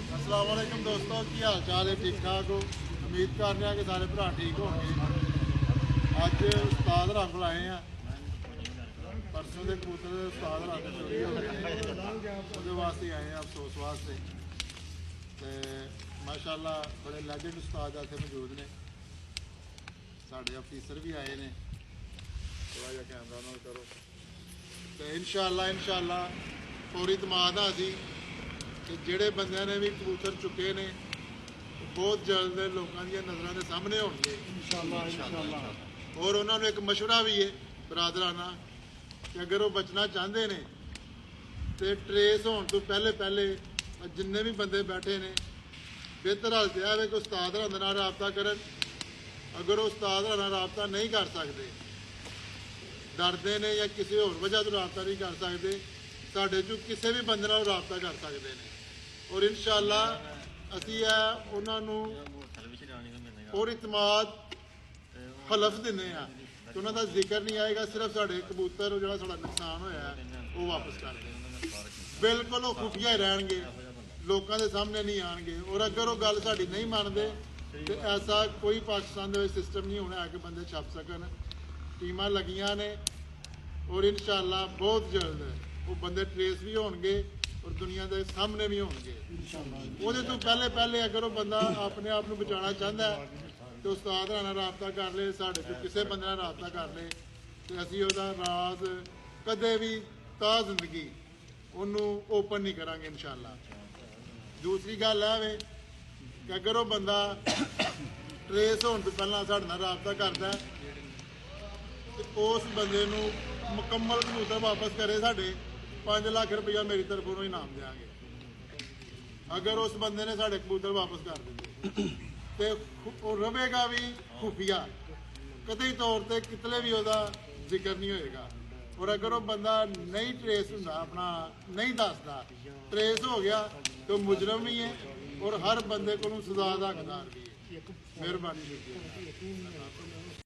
अस्सलाम वालेकुम दोस्तों, की हाल चाल है? ठीक ठाक हो? उम्मीद कर रहे हैं कि सारे भरा ठीक होंगे। अज उस्ताद रंग को आए हैं, परसों के कबूतर उस्ताद रंग चोरी हो गए, वो वास्ते आए हैं अफसोस वास्ते। तो माशाअल्लाह बड़े लैजेंड उस्ताद इतने मौजूद ने, साढ़े अफीसर भी आए ने। थोड़ा जहा कैमरा नोट करो। तो इंशाअल्लाह पूरी तमाद है असी कि जोड़े बंद ने भी कबूतर चुके ने बहुत जल्द लोगों दी नज़रों के सामने होंगे और उन्होंने एक मशवरा भी है बरादराना कि अगर वो बचना चाहते हैं तो ट्रेस होने तो पहले जिन्ने भी बंदे बैठे ने बेहतर हालत यह है कि उस्ताद हरां नाल राबता करन। अगर वो उस्ताद हरां राबता नहीं कर सकते, डरते ने या किसी होर वजह तो राबता नहीं कर सकते, साढ़े चो किसी भी बंदे नाल राबता कर सकते हैं। और इंशाअल्लाह असी उन्होंने और इतमाद हलफ देने कि उन्होंने जिक्र नहीं आएगा, सिर्फ साढ़े कबूतर जो साढ़ा नुकसान होया वो वापस कर दें। बिल्कुल वो खुफिया ही रहेंगे, लोगों के सामने नहीं आएंगे। और अगर वो गल साड़ी नहीं मानते तो ऐसा कोई पाकिस्तान के सिस्टम नहीं होना है कि बंदे छप सकन। टीमां लगियां ने और इंशाअल्लाह बहुत जल्द वो बंदे ट्रेस भी होंगे और दुनिया के सामने भी होंगे। वो तो पहले अगर वो बंदा अपने आप को बचाना चाहता है तो उस्ताद नाल राबता कर ले, साढ़े को किसी बंदे नाल राबता कर ले, तो असी उसका राज कदे भी ता जिंदगी उन्होंने ओपन नहीं करांगे इंशाअल्लाह। दूसरी गल है कि अगर वो बंदा ट्रेस होने तो पहला साढ़े नाल राबता करता है तो उस बंदे को मुकम्मल कबूतर वापस करे, साढ़े 5 लाख रुपया मेरी तरफों इनाम देंगे। अगर उस बंदे ने साढ़े कबूतर वापस कर दिए तो रहेगा भी खुफिया, कतई तौर पर कितने भी वह जिक्र नहीं होएगा। और अगर वो बंदा नहीं ट्रेस होंगे, अपना नहीं दसदा, ट्रेस हो गया तो मुजरम भी है और हर बंदे को सजा का हकदार भी है। मेहरबानी।